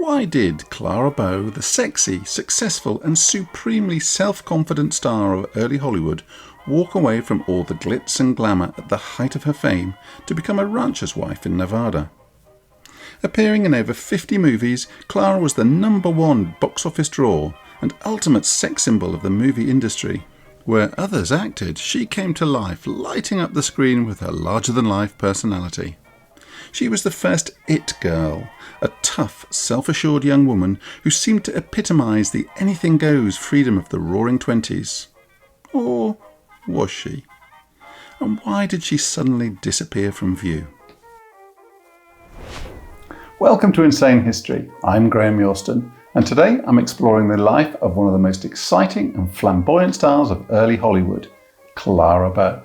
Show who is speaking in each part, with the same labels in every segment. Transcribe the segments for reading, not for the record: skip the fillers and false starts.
Speaker 1: Why did Clara Bow, the sexy, successful and supremely self-confident star of early Hollywood, walk away from all the glitz and glamour at the height of her fame to become a rancher's wife in Nevada? Appearing in over 50 movies, Clara was the #1 box office draw and ultimate sex symbol of the movie industry. Where others acted, she came to life, lighting up the screen with her larger-than-life personality. She was the first it girl, a tough, self-assured young woman who seemed to epitomise the anything-goes freedom of the roaring 20s. Or was she? And why did she suddenly disappear from view? Welcome to Insane History. I'm Graeme Yorston, and today I'm exploring the life of one of the most exciting and flamboyant stars of early Hollywood, Clara Bow.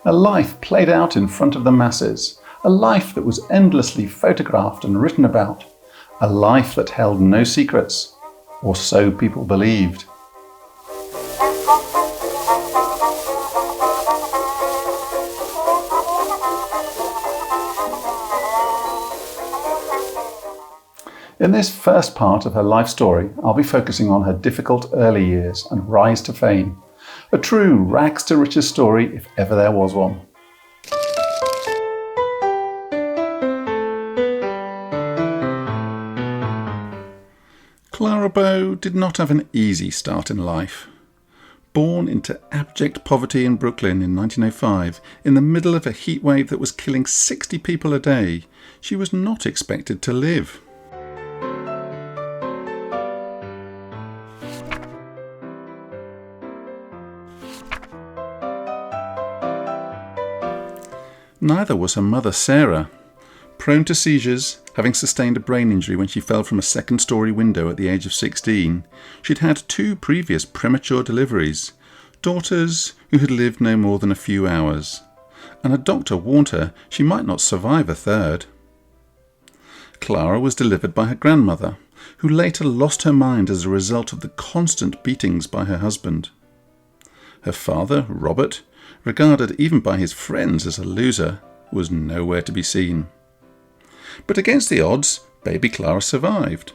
Speaker 1: A life played out in front of the masses, a life that was endlessly photographed and written about, a life that held no secrets, or so people believed. In this first part of her life story, I'll be focusing on her difficult early years and rise to fame. A true rags to riches story if ever there was one. Clara Bow did not have an easy start in life. Born into abject poverty in Brooklyn in 1905, in the middle of a heatwave that was killing 60 people a day, she was not expected to live. Neither was her mother, Sarah. Prone to seizures, having sustained a brain injury when she fell from a second-story window at the age of 16, she'd had 2 previous premature deliveries, daughters who had lived no more than a few hours, and a doctor warned her she might not survive a third. Clara was delivered by her grandmother, who later lost her mind as a result of the constant beatings by her husband. Her father, Robert, regarded even by his friends as a loser, was nowhere to be seen. But against the odds, baby Clara survived.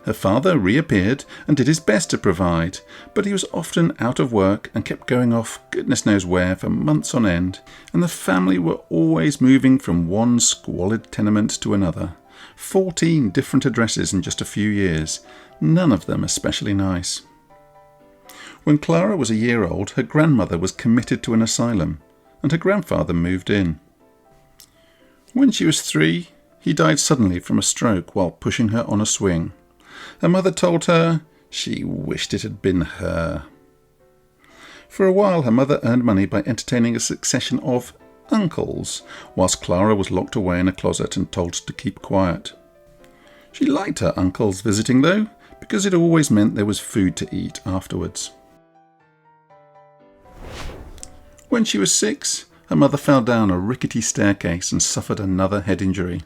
Speaker 1: Her father reappeared and did his best to provide, but he was often out of work and kept going off goodness knows where for months on end, and the family were always moving from one squalid tenement to another. 14 different addresses in just a few years, none of them especially nice. When Clara was a year old, her grandmother was committed to an asylum, and her grandfather moved in. When she was 3, he died suddenly from a stroke while pushing her on a swing. Her mother told her she wished it had been her. For a while, her mother earned money by entertaining a succession of uncles, whilst Clara was locked away in a closet and told to keep quiet. She liked her uncles visiting, though, because it always meant there was food to eat afterwards. When she was 6, her mother fell down a rickety staircase and suffered another head injury.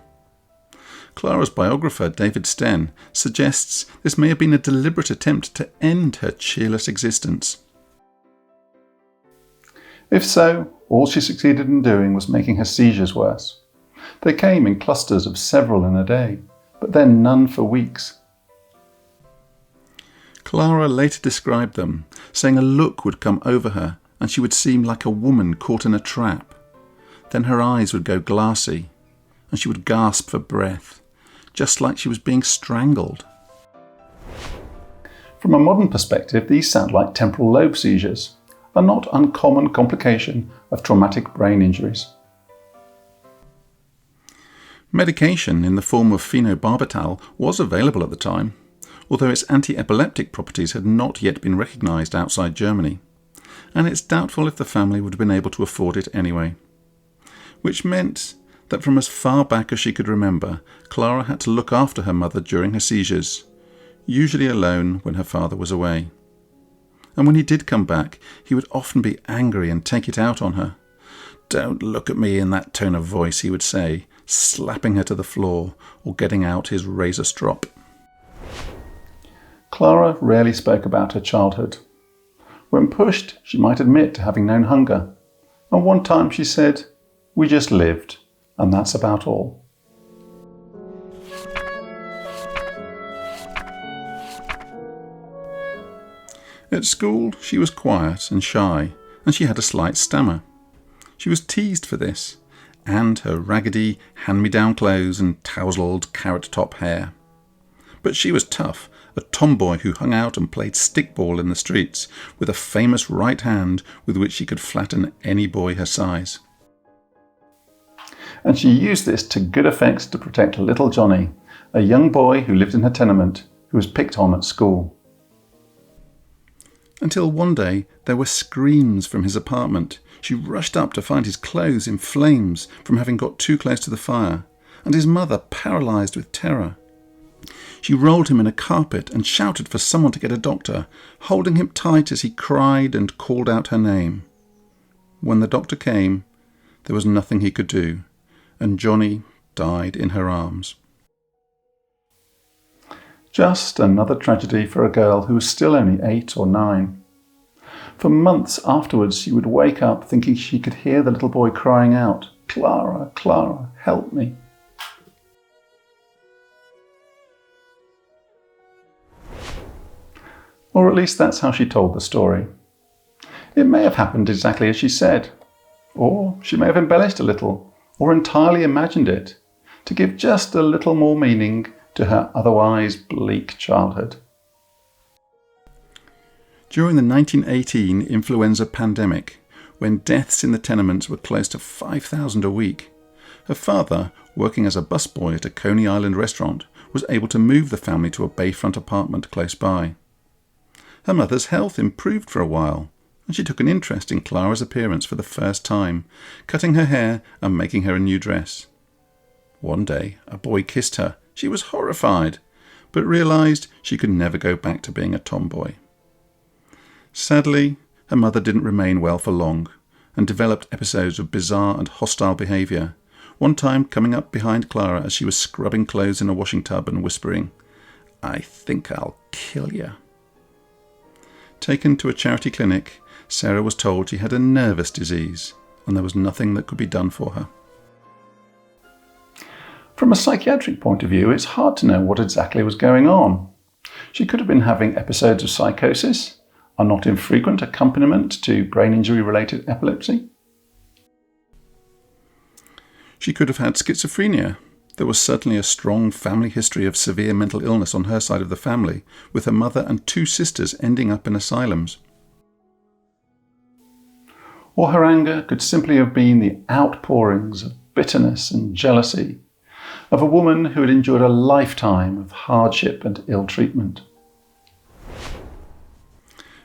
Speaker 1: Clara's biographer, David Sten, suggests this may have been a deliberate attempt to end her cheerless existence. If so, all she succeeded in doing was making her seizures worse. They came in clusters of several in a day, but then none for weeks. Clara later described them, saying a look would come over her and she would seem like a woman caught in a trap. Then her eyes would go glassy, and she would gasp for breath, just like she was being strangled. From a modern perspective, these sound like temporal lobe seizures, a not uncommon complication of traumatic brain injuries. Medication in the form of phenobarbital was available at the time, although its anti-epileptic properties had not yet been recognised outside Germany, and it's doubtful if the family would have been able to afford it anyway. Which meant that from as far back as she could remember, Clara had to look after her mother during her seizures, usually alone when her father was away. And when he did come back, he would often be angry and take it out on her. "Don't look at me in that tone of voice," he would say, slapping her to the floor or getting out his razor strop. Clara rarely spoke about her childhood. When pushed, she might admit to having known hunger, and one time she said, "We just lived, and that's about all." At school, she was quiet and shy, and she had a slight stammer. She was teased for this, and her raggedy, hand-me-down clothes and tousled carrot-top hair. But she was tough, a tomboy who hung out and played stickball in the streets, with a famous right hand with which she could flatten any boy her size. And she used this to good effect to protect little Johnny, a young boy who lived in her tenement, who was picked on at school. Until one day there were screams from his apartment. She rushed up to find his clothes in flames from having got too close to the fire, and his mother paralysed with terror. She rolled him in a carpet and shouted for someone to get a doctor, holding him tight as he cried and called out her name. When the doctor came, there was nothing he could do, and Johnny died in her arms. Just another tragedy for a girl who was still only 8 or 9. For months afterwards she would wake up thinking she could hear the little boy crying out, "Clara, Clara, help me." Or at least that's how she told the story. It may have happened exactly as she said, or she may have embellished a little, or entirely imagined it, to give just a little more meaning to her otherwise bleak childhood. During the 1918 influenza pandemic, when deaths in the tenements were close to 5,000 a week, her father, working as a busboy at a Coney Island restaurant, was able to move the family to a bayfront apartment close by. Her mother's health improved for a while, and she took an interest in Clara's appearance for the first time, cutting her hair and making her a new dress. One day, a boy kissed her. She was horrified, but realised she could never go back to being a tomboy. Sadly, her mother didn't remain well for long, and developed episodes of bizarre and hostile behaviour, one time coming up behind Clara as she was scrubbing clothes in a washing tub and whispering, "I think I'll kill you." Taken to a charity clinic, Sarah was told she had a nervous disease, and there was nothing that could be done for her. From a psychiatric point of view, it's hard to know what exactly was going on. She could have been having episodes of psychosis, a not infrequent accompaniment to brain injury-related epilepsy. She could have had schizophrenia. There was certainly a strong family history of severe mental illness on her side of the family, with her mother and 2 sisters ending up in asylums. Or her anger could simply have been the outpourings of bitterness and jealousy of a woman who had endured a lifetime of hardship and ill treatment.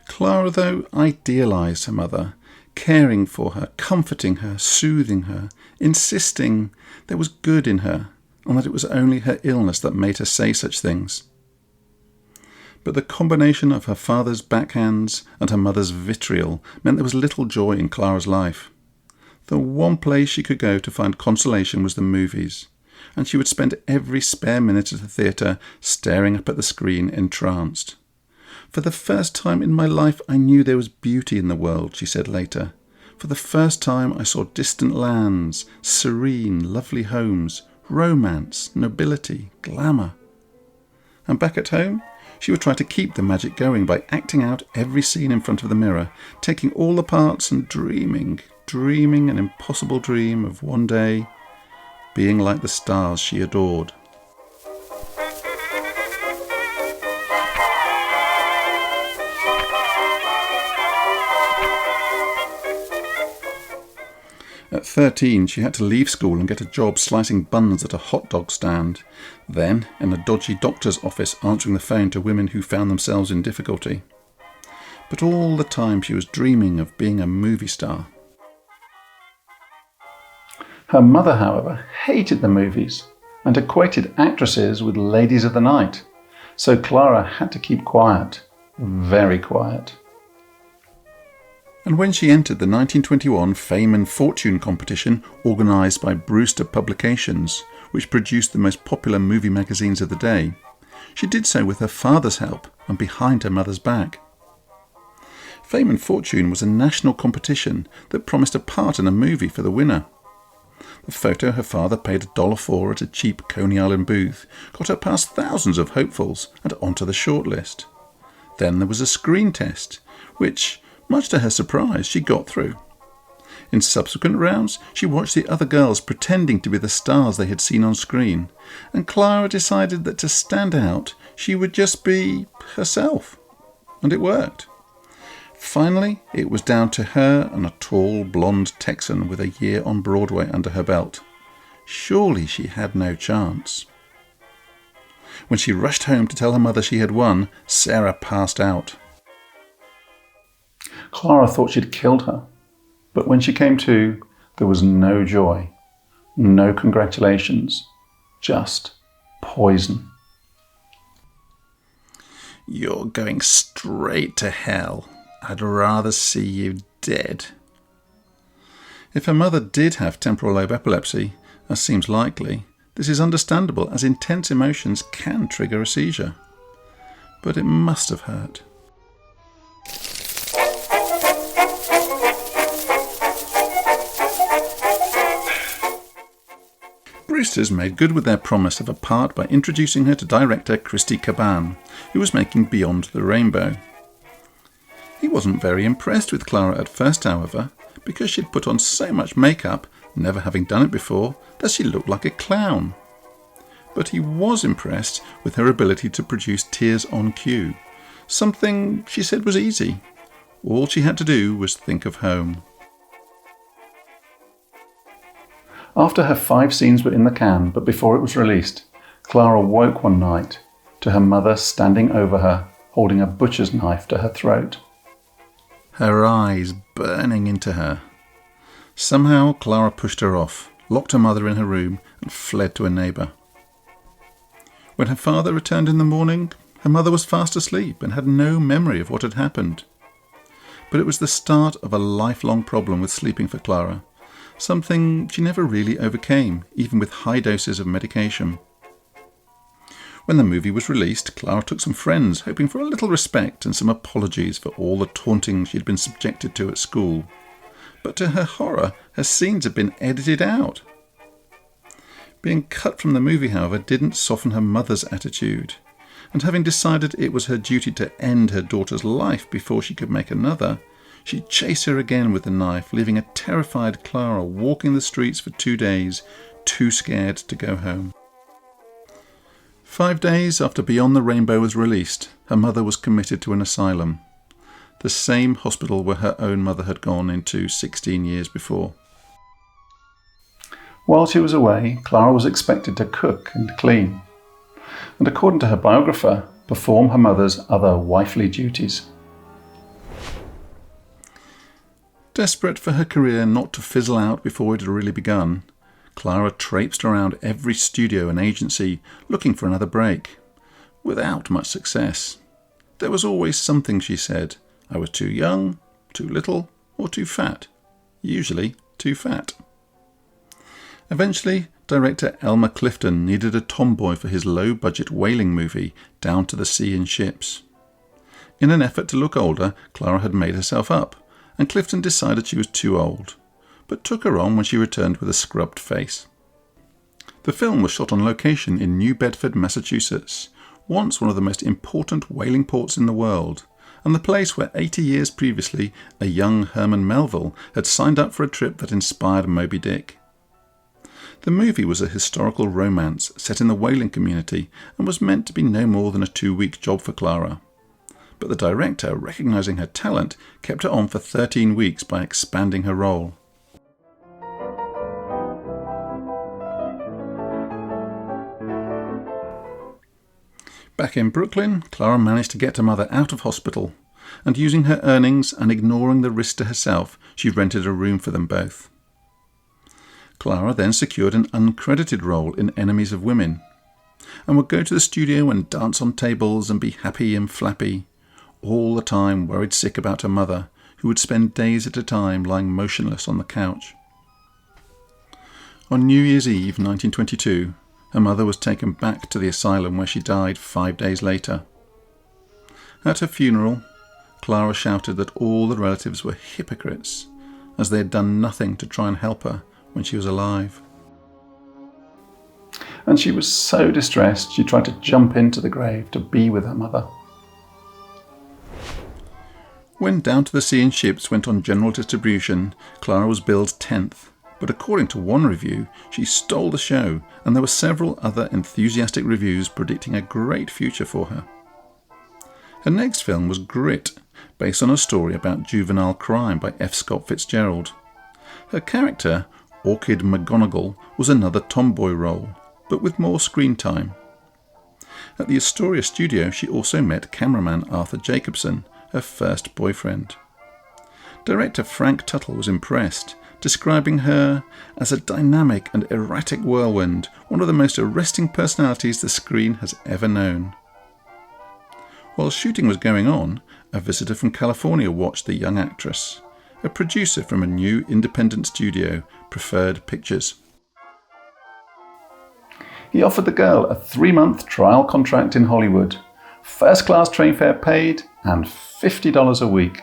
Speaker 1: Clara, though, idealised her mother, caring for her, comforting her, soothing her, insisting there was good in her, and that it was only her illness that made her say such things. But the combination of her father's backhands and her mother's vitriol meant there was little joy in Clara's life. The one place she could go to find consolation was the movies, and she would spend every spare minute at the theatre staring up at the screen entranced. "For the first time in my life I knew there was beauty in the world," she said later. "For the first time I saw distant lands, serene, lovely homes, romance, nobility, glamour." And back at home, she would try to keep the magic going by acting out every scene in front of the mirror, taking all the parts and dreaming an impossible dream of one day being like the stars she adored. At 13, she had to leave school and get a job slicing buns at a hot dog stand, then in a dodgy doctor's office answering the phone to women who found themselves in difficulty. But all the time she was dreaming of being a movie star. Her mother, however, hated the movies and equated actresses with ladies of the night, so Clara had to keep quiet, very quiet. And when she entered the 1921 Fame and Fortune competition organised by Brewster Publications, which produced the most popular movie magazines of the day, she did so with her father's help and behind her mother's back. Fame and Fortune was a national competition that promised a part in a movie for the winner. The photo her father paid $1 for at a cheap Coney Island booth got her past thousands of hopefuls and onto the shortlist. Then there was a screen test, which, much to her surprise, she got through. In subsequent rounds, she watched the other girls pretending to be the stars they had seen on screen, and Clara decided that to stand out, she would just be herself. And it worked. Finally, it was down to her and a tall, blonde Texan with a year on Broadway under her belt. Surely she had no chance. When she rushed home to tell her mother she had won, Sarah passed out. Clara thought she'd killed her, but when she came to, there was no joy, no congratulations, just poison. "You're going straight to hell. I'd rather see you dead." If her mother did have temporal lobe epilepsy, as seems likely, this is understandable as intense emotions can trigger a seizure. But it must have hurt. Brewsters made good with their promise of a part by introducing her to director Christy Caban, who was making Beyond the Rainbow. He wasn't very impressed with Clara at first, however, because she'd put on so much makeup, never having done it before, that she looked like a clown. But he was impressed with her ability to produce tears on cue, something she said was easy. All she had to do was think of home. After her 5 scenes were in the can, but before it was released, Clara woke one night to her mother standing over her, holding a butcher's knife to her throat. Her eyes burning into her. Somehow Clara pushed her off, locked her mother in her room, and fled to a neighbour. When her father returned in the morning, her mother was fast asleep and had no memory of what had happened. But it was the start of a lifelong problem with sleeping for Clara, something she never really overcame, even with high doses of medication. When the movie was released, Clara took some friends, hoping for a little respect and some apologies for all the taunting she'd been subjected to at school. But to her horror, her scenes had been edited out. Being cut from the movie, however, didn't soften her mother's attitude, and having decided it was her duty to end her daughter's life before she could make another, she chased her again with the knife, leaving a terrified Clara walking the streets for 2 days, too scared to go home. 5 days after Beyond the Rainbow was released, her mother was committed to an asylum, the same hospital where her own mother had gone into 16 years before. While she was away, Clara was expected to cook and clean, and according to her biographer, perform her mother's other wifely duties. Desperate for her career not to fizzle out before it had really begun, Clara traipsed around every studio and agency looking for another break, without much success. There was always something, she said. I was too young, too little, or too fat. Usually too fat. Eventually, director Elmer Clifton needed a tomboy for his low-budget whaling movie, Down to the Sea in Ships. In an effort to look older, Clara had made herself up, and Clifton decided she was too old, but took her on when she returned with a scrubbed face. The film was shot on location in New Bedford, Massachusetts, once one of the most important whaling ports in the world, and the place where 80 years previously a young Herman Melville had signed up for a trip that inspired Moby Dick. The movie was a historical romance set in the whaling community and was meant to be no more than a 2-week job for Clara. But the director, recognising her talent, kept her on for 13 weeks by expanding her role. Back in Brooklyn, Clara managed to get her mother out of hospital, and using her earnings and ignoring the risk to herself, she rented a room for them both. Clara then secured an uncredited role in Enemies of Women, and would go to the studio and dance on tables and be happy and flappy, all the time worried sick about her mother, who would spend days at a time lying motionless on the couch. On New Year's Eve 1922, her mother was taken back to the asylum where she died 5 days later. At her funeral, Clara shouted that all the relatives were hypocrites, as they had done nothing to try and help her when she was alive. And she was so distressed she tried to jump into the grave to be with her mother. When Down to the Sea in Ships went on general distribution, Clara was billed 10th, but according to one review, she stole the show, and there were several other enthusiastic reviews predicting a great future for her. Her next film was Grit, based on a story about juvenile crime by F. Scott Fitzgerald. Her character, Orchid McGonagall, was another tomboy role, but with more screen time. At the Astoria studio, she also met cameraman Arthur Jacobson, her first boyfriend. Director Frank Tuttle was impressed, describing her as a dynamic and erratic whirlwind, one of the most arresting personalities the screen has ever known. While shooting was going on, a visitor from California watched the young actress, a producer from a new independent studio, Preferred Pictures. He offered the girl a 3-month trial contract in Hollywood, first-class train fare paid, and $50 a week.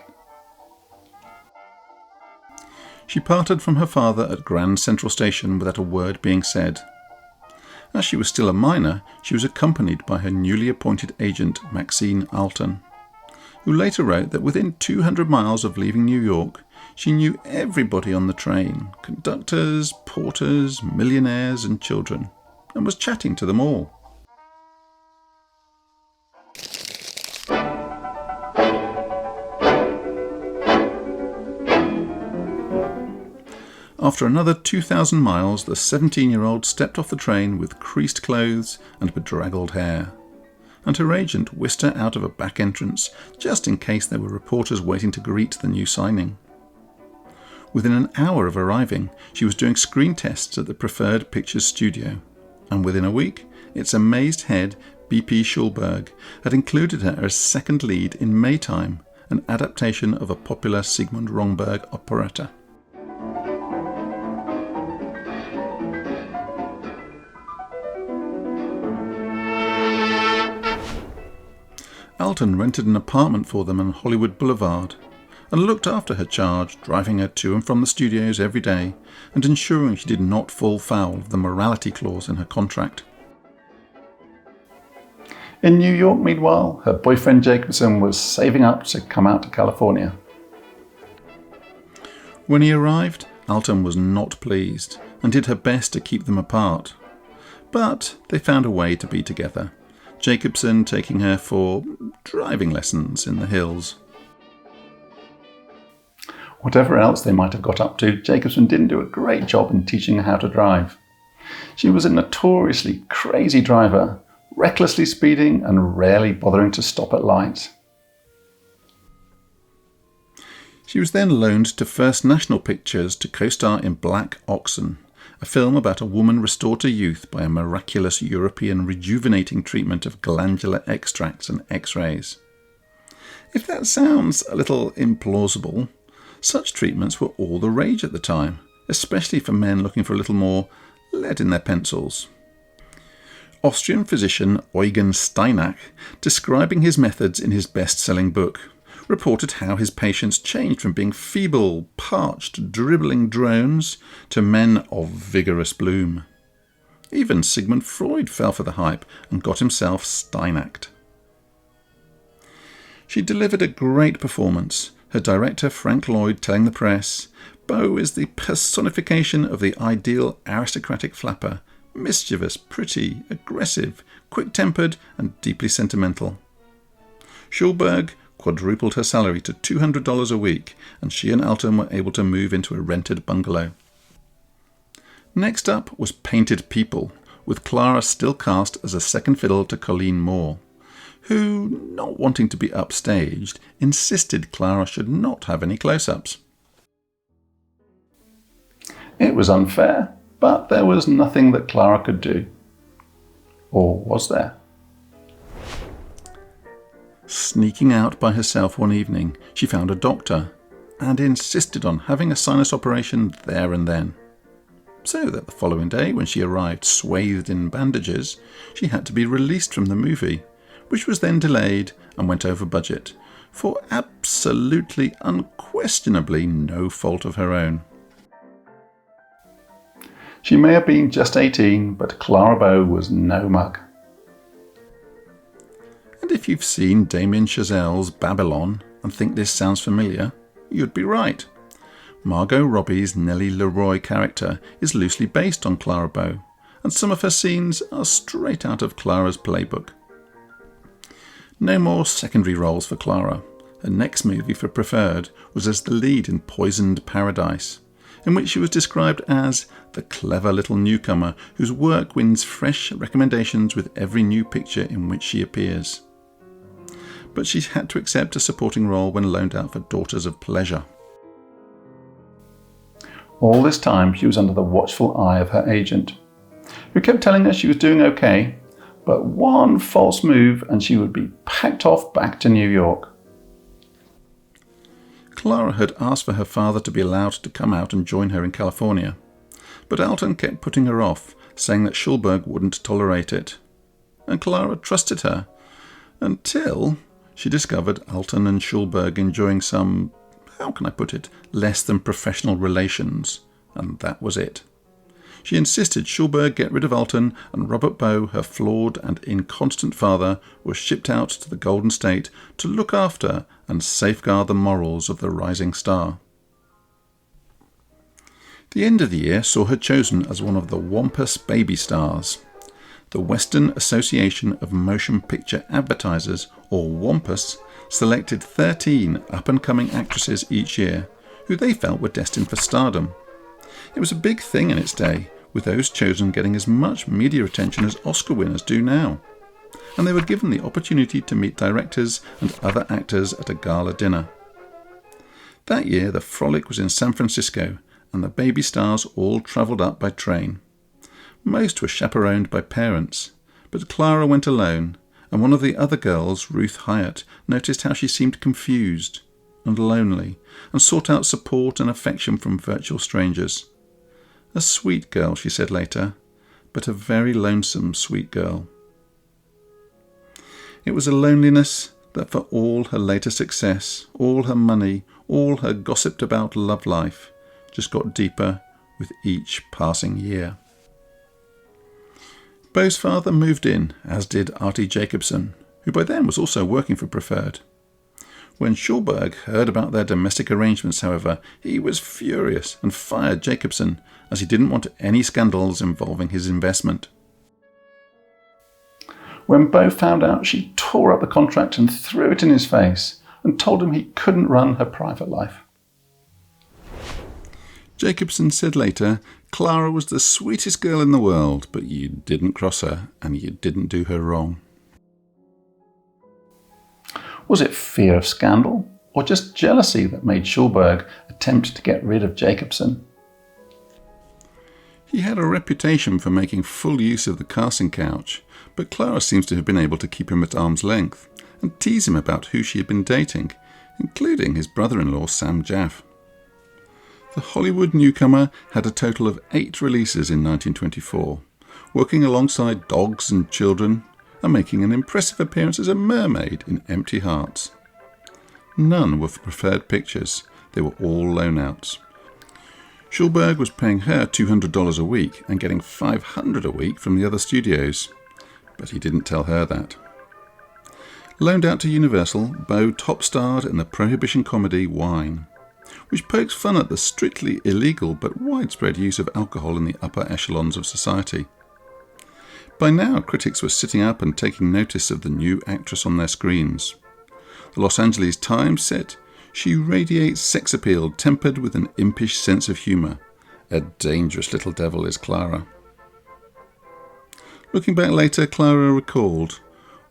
Speaker 1: She parted from her father at Grand Central Station without a word being said. As she was still a minor, she was accompanied by her newly appointed agent, Maxine Alton, who later wrote that within 200 miles of leaving New York, she knew everybody on the train, conductors, porters, millionaires and children, and was chatting to them all. After another 2,000 miles, the 17-year-old stepped off the train with creased clothes and bedraggled hair, and her agent whisked her out of a back entrance just in case there were reporters waiting to greet the new signing. Within an hour of arriving, she was doing screen tests at the Preferred Pictures studio, and within a week, its amazed head, B.P. Schulberg, had included her as second lead in Maytime, an adaptation of a popular Sigmund Romberg operetta. Alton rented an apartment for them on Hollywood Boulevard and looked after her charge, driving her to and from the studios every day and ensuring she did not fall foul of the morality clause in her contract. In New York, meanwhile, her boyfriend Jacobson was saving up to come out to California. When he arrived, Alton was not pleased and did her best to keep them apart. But they found a way to be together, Jacobson taking her for driving lessons in the hills. Whatever else they might have got up to, Jacobson didn't do a great job in teaching her how to drive. She was a notoriously crazy driver, recklessly speeding and rarely bothering to stop at lights. She was then loaned to First National Pictures to co-star in Black Oxen, a film about a woman restored to youth by a miraculous European rejuvenating treatment of glandular extracts and X-rays. If that sounds a little implausible, such treatments were all the rage at the time, especially for men looking for a little more lead in their pencils. Austrian physician Eugen Steinach, describing his methods in his best-selling book, reported how his patients changed from being feeble, parched, dribbling drones to men of vigorous bloom. Even Sigmund Freud fell for the hype and got himself Steinached. She delivered a great performance, her director Frank Lloyd telling the press, "Bow is the personification of the ideal aristocratic flapper, mischievous, pretty, aggressive, quick-tempered and deeply sentimental." Schulberg quadrupled her salary to $200 a week, and she and Alton were able to move into a rented bungalow. Next up was Painted People, with Clara still cast as a second fiddle to Colleen Moore, who, not wanting to be upstaged, insisted Clara should not have any close-ups. It was unfair, but there was nothing that Clara could do. Or was there? Sneaking out by herself one evening, she found a doctor and insisted on having a sinus operation there and then. So that the following day, when she arrived swathed in bandages, she had to be released from the movie, which was then delayed and went over budget, for absolutely, unquestionably no fault of her own. She may have been just 18, but Clara Bow was no mug. And if you've seen Damien Chazelle's Babylon and think this sounds familiar, you'd be right. Margot Robbie's Nellie Leroy character is loosely based on Clara Bow, and some of her scenes are straight out of Clara's playbook. No more secondary roles for Clara. Her next movie for Preferred was as the lead in Poisoned Paradise, in which she was described as the clever little newcomer whose work wins fresh recommendations with every new picture in which she appears. But she had to accept a supporting role when loaned out for Daughters of Pleasure. All this time she was under the watchful eye of her agent, who kept telling her she was doing okay, but one false move and she would be packed off back to New York. Clara had asked for her father to be allowed to come out and join her in California, but Alton kept putting her off, saying that Schulberg wouldn't tolerate it. And Clara trusted her, until she discovered Alton and Schulberg enjoying some, how can I put it, less than professional relations, and that was it. She insisted Schulberg get rid of Alton, and Robert Bow, her flawed and inconstant father, was shipped out to the Golden State to look after and safeguard the morals of the rising star. The end of the year saw her chosen as one of the Wampus Baby Stars. The Western Association of Motion Picture Advertisers, or Wampus, selected 13 up-and-coming actresses each year, who they felt were destined for stardom. It was a big thing in its day, with those chosen getting as much media attention as Oscar winners do now. And they were given the opportunity to meet directors and other actors at a gala dinner. That year the frolic was in San Francisco, and the baby stars all travelled up by train. Most were chaperoned by parents, but Clara went alone, and one of the other girls, Ruth Hyatt, noticed how she seemed confused and lonely, and sought out support and affection from virtual strangers. A sweet girl, she said later, but a very lonesome sweet girl. It was a loneliness that for all her later success, all her money, all her gossiped about love life, just got deeper with each passing year. Bow's father moved in, as did Artie Jacobson, who by then was also working for Preferred. When Schulberg heard about their domestic arrangements, however, he was furious and fired Jacobson, as he didn't want any scandals involving his investment. When Bow found out, she tore up the contract and threw it in his face and told him he couldn't run her private life. Jacobson said later, Clara was the sweetest girl in the world, but you didn't cross her and you didn't do her wrong. Was it fear of scandal or just jealousy that made Schulberg attempt to get rid of Jacobson? He had a reputation for making full use of the casting couch, but Clara seems to have been able to keep him at arm's length and tease him about who she had been dating, including his brother-in-law Sam Jaff. The Hollywood newcomer had a total of 8 releases in 1924, working alongside dogs and children, and making an impressive appearance as a mermaid in Empty Hearts. None were for Preferred Pictures, they were all loan-outs. Schulberg was paying her $200 a week and getting $500 a week from the other studios, but he didn't tell her that. Loaned out to Universal, Bow top-starred in the prohibition comedy Wine, which pokes fun at the strictly illegal but widespread use of alcohol in the upper echelons of society. By now, critics were sitting up and taking notice of the new actress on their screens. The Los Angeles Times said, "She radiates sex appeal tempered with an impish sense of humour. A dangerous little devil is Clara." Looking back later, Clara recalled,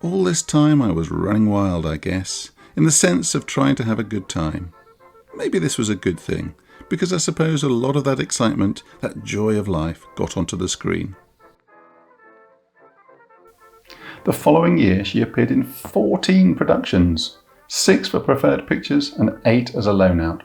Speaker 1: "All this time I was running wild, I guess, in the sense of trying to have a good time. Maybe this was a good thing, because I suppose a lot of that excitement, that joy of life, got onto the screen." The following year she appeared in 14 productions, 6 for Preferred Pictures and 8 as a loan-out.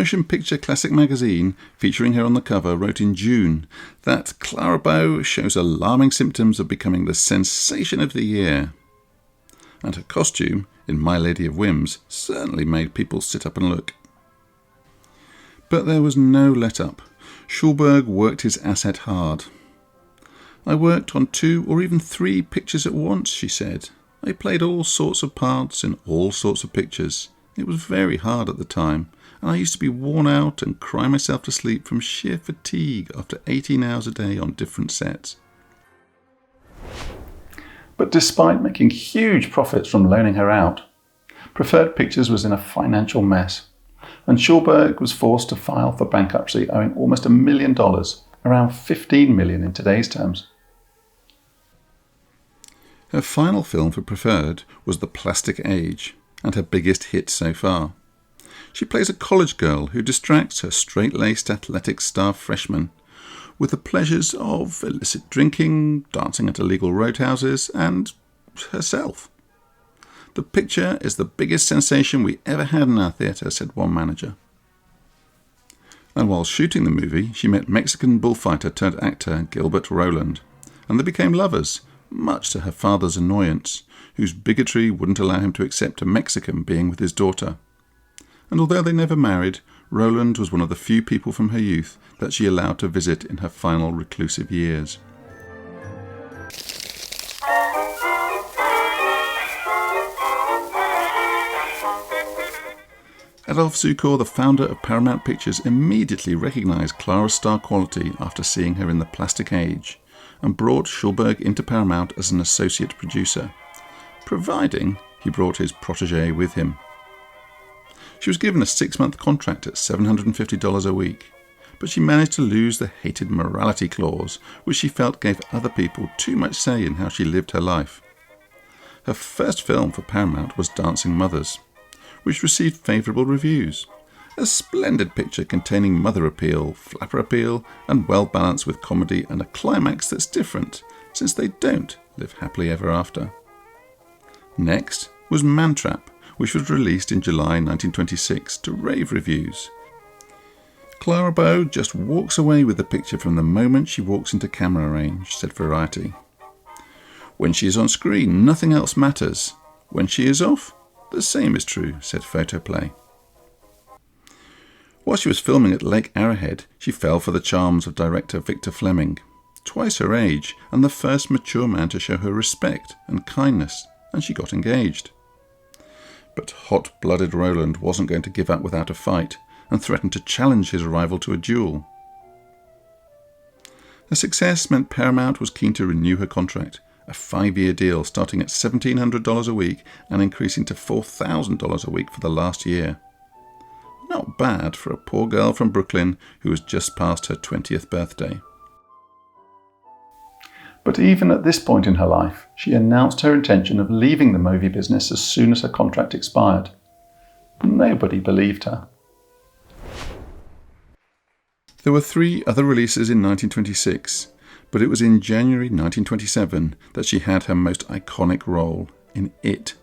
Speaker 1: Motion Picture Classic magazine, featuring her on the cover, wrote in June that Clara Bow shows alarming symptoms of becoming the sensation of the year. And her costume, in My Lady of Whims, certainly made people sit up and look. But there was no let-up. Schulberg worked his asset hard. "I worked on 2 or even 3 pictures at once," she said. "I played all sorts of parts in all sorts of pictures. It was very hard at the time, and I used to be worn out and cry myself to sleep from sheer fatigue after 18 hours a day on different sets." But despite making huge profits from loaning her out, Preferred Pictures was in a financial mess, and Schulberg was forced to file for bankruptcy, owing almost $1 million, around $15 million in today's terms. Her final film for Preferred was The Plastic Age, and her biggest hit so far. She plays a college girl who distracts her straight-laced athletic star freshman with the pleasures of illicit drinking, dancing at illegal roadhouses, and herself. "The picture is the biggest sensation we ever had in our theatre," said one manager. And while shooting the movie, she met Mexican bullfighter turned actor Gilbert Roland, and they became lovers, much to her father's annoyance, whose bigotry wouldn't allow him to accept a Mexican being with his daughter. And although they never married, Roland was one of the few people from her youth that she allowed to visit in her final reclusive years. Adolph Zukor, the founder of Paramount Pictures, immediately recognised Clara's star quality after seeing her in The Plastic Age, and brought Schulberg into Paramount as an associate producer, providing he brought his protégé with him. She was given a 6-month contract at $750 a week, but she managed to lose the hated morality clause, which she felt gave other people too much say in how she lived her life. Her first film for Paramount was Dancing Mothers, which received favourable reviews. A splendid picture containing mother appeal, flapper appeal, and well balanced with comedy and a climax that's different, since they don't live happily ever after. Next was Mantrap, which was released in July 1926 to rave reviews. Clara Bow just walks away with the picture from the moment she walks into camera range, said Variety. "When she is on screen, nothing else matters. When she is off, the same is true," said Photoplay. While she was filming at Lake Arrowhead, she fell for the charms of director Victor Fleming, twice her age and the first mature man to show her respect and kindness, and she got engaged. But hot-blooded Roland wasn't going to give up without a fight, and threatened to challenge his rival to a duel. Her success meant Paramount was keen to renew her contract, a 5-year deal starting at $1,700 a week and increasing to $4,000 a week for the last year. Not bad for a poor girl from Brooklyn who was just past her 20th birthday. But even at this point in her life, she announced her intention of leaving the movie business as soon as her contract expired. Nobody believed her. There were 3 other releases in 1926, but it was in January 1927 that she had her most iconic role in It.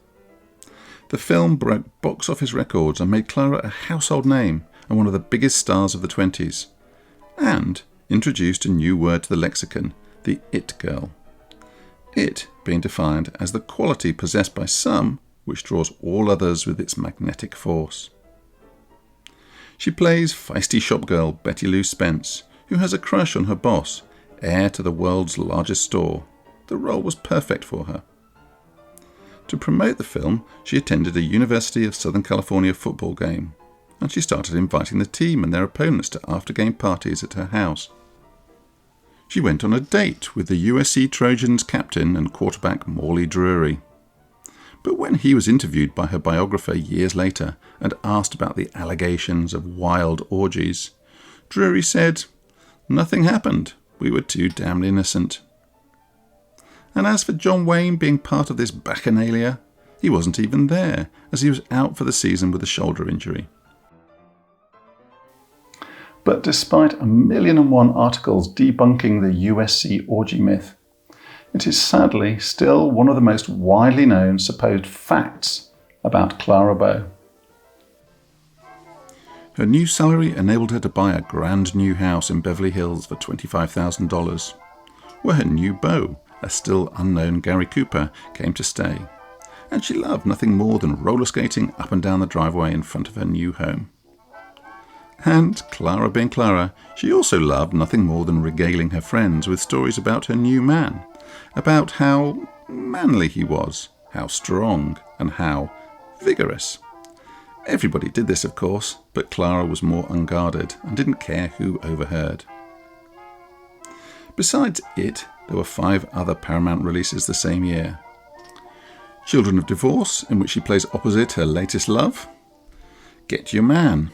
Speaker 1: The film broke box office records and made Clara a household name and one of the biggest stars of the 20s, and introduced a new word to the lexicon, the It Girl. It being defined as the quality possessed by some which draws all others with its magnetic force. She plays feisty shopgirl Betty Lou Spence, who has a crush on her boss, heir to the world's largest store. The role was perfect for her. To promote the film, she attended a University of Southern California football game, and she started inviting the team and their opponents to after-game parties at her house. She went on a date with the USC Trojans captain and quarterback Morley Drury. But when he was interviewed by her biographer years later and asked about the allegations of wild orgies, Drury said, "Nothing happened. We were too damned innocent." And as for John Wayne being part of this bacchanalia, he wasn't even there, as he was out for the season with a shoulder injury. But despite 1,000,001 articles debunking the USC orgy myth, it is sadly still one of the most widely known supposed facts about Clara Bow. Her new salary enabled her to buy a grand new house in Beverly Hills for $25,000, where her new beau, a still unknown Gary Cooper, came to stay, and she loved nothing more than roller skating up and down the driveway in front of her new home. And, Clara being Clara, she also loved nothing more than regaling her friends with stories about her new man, about how manly he was, how strong, and how vigorous. Everybody did this, of course, but Clara was more unguarded and didn't care who overheard. Besides it, there were 5 other Paramount releases the same year. Children of Divorce, in which she plays opposite her latest love. Get Your Man.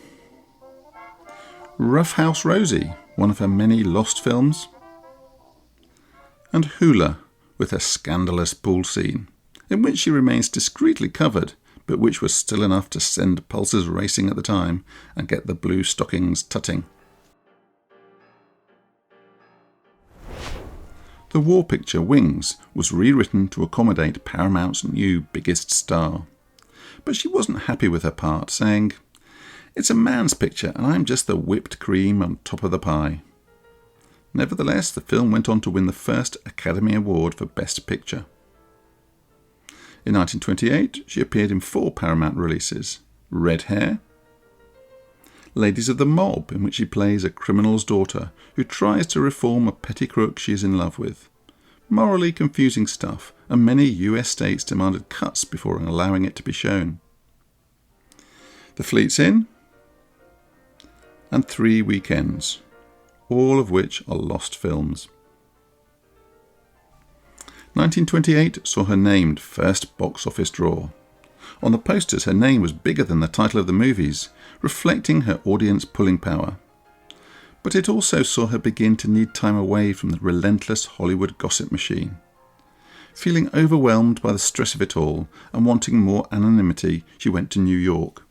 Speaker 1: Rough House Rosie, one of her many lost films. And Hula, with her scandalous pool scene, in which she remains discreetly covered, but which was still enough to send pulses racing at the time and get the blue stockings tutting. The war picture Wings was rewritten to accommodate Paramount's new biggest star. But she wasn't happy with her part, saying, "It's a man's picture and I'm just the whipped cream on top of the pie." Nevertheless, the film went on to win the first Academy Award for Best Picture. In 1928, she appeared in 4 Paramount releases: Red Hair, Ladies of the Mob, in which she plays a criminal's daughter who tries to reform a petty crook she is in love with. Morally confusing stuff, and many US states demanded cuts before allowing it to be shown. The Fleet's Inn, and 3 Weekends, all of which are lost films. 1928 saw her named first box office draw. On the posters, her name was bigger than the title of the movies, reflecting her audience pulling power. But it also saw her begin to need time away from the relentless Hollywood gossip machine. Feeling overwhelmed by the stress of it all and wanting more anonymity, she went to New York.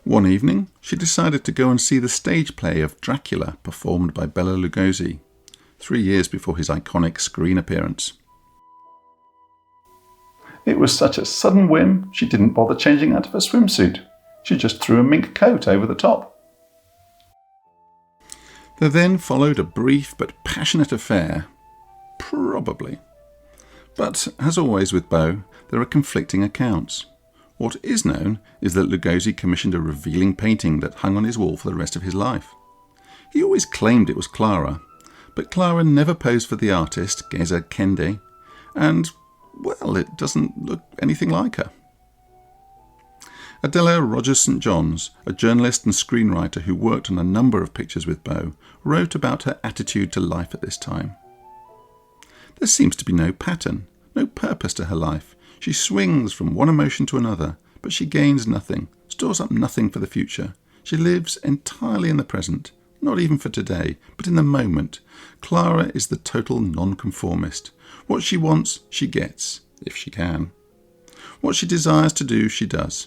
Speaker 1: One evening, she decided to go and see the stage play of Dracula performed by Bela Lugosi, 3 years before his iconic screen appearance. It was such a sudden whim, she didn't bother changing out of her swimsuit. She just threw a mink coat over the top. There then followed a brief but passionate affair. Probably. But, as always with Bow, there are conflicting accounts. What is known is that Lugosi commissioned a revealing painting that hung on his wall for the rest of his life. He always claimed it was Clara, but Clara never posed for the artist, Geza Kende, and, well, it doesn't look anything like her. Adela Rogers St. John's, a journalist and screenwriter who worked on a number of pictures with Bow, wrote about her attitude to life at this time. There seems to be no pattern, no purpose to her life. She swings from one emotion to another, but she gains nothing, stores up nothing for the future. She lives entirely in the present, not even for today, but in the moment. Clara is the total nonconformist. What she wants, she gets, if she can. What she desires to do, she does.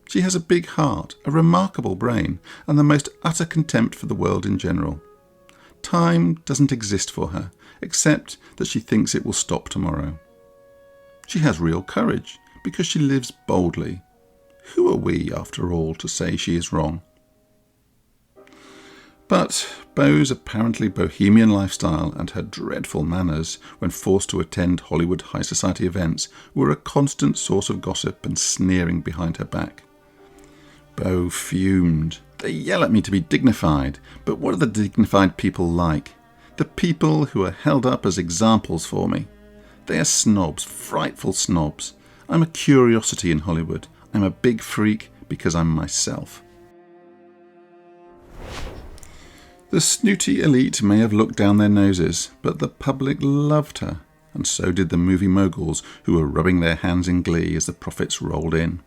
Speaker 1: She has a big heart, a remarkable brain, and the most utter contempt for the world in general. Time doesn't exist for her, except that she thinks it will stop tomorrow. She has real courage, because she lives boldly. Who are we, after all, to say she is wrong? But Bow's apparently bohemian lifestyle and her dreadful manners when forced to attend Hollywood high society events were a constant source of gossip and sneering behind her back. Bow fumed. They yell at me to be dignified, but what are the dignified people like? The people who are held up as examples for me. They are snobs, frightful snobs. I'm a curiosity in Hollywood. I'm a big freak because I'm myself. The snooty elite may have looked down their noses, but the public loved her, and so did the movie moguls who were rubbing their hands in glee as the profits rolled in.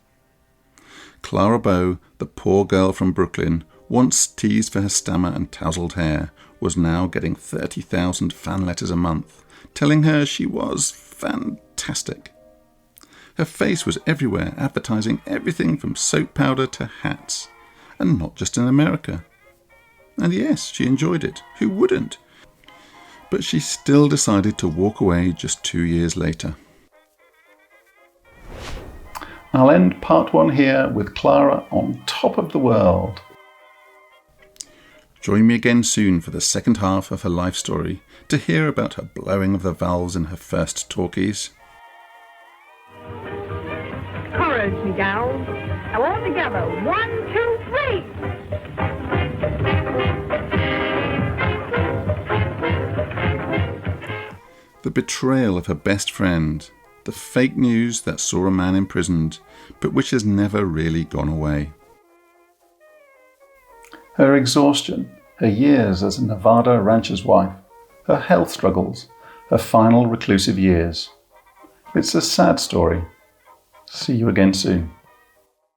Speaker 1: Clara Bow, the poor girl from Brooklyn, once teased for her stammer and tousled hair, was now getting 30,000 fan letters a month, telling her she was fantastic. Her face was everywhere, advertising everything from soap powder to hats, and not just in America. And yes, she enjoyed it. Who wouldn't? But she still decided to walk away just 2 years later. I'll end part 1 here with Clara on top of the world. Join me again soon for the second half of her life story to hear about her blowing of the valves in her first talkies.
Speaker 2: Courage, me gals. Now all together. 1, 2, 3.
Speaker 1: The betrayal of her best friend, the fake news that saw a man imprisoned, but which has never really gone away. Her exhaustion, her years as a Nevada rancher's wife, her health struggles, her final reclusive years. It's a sad story. See you again soon.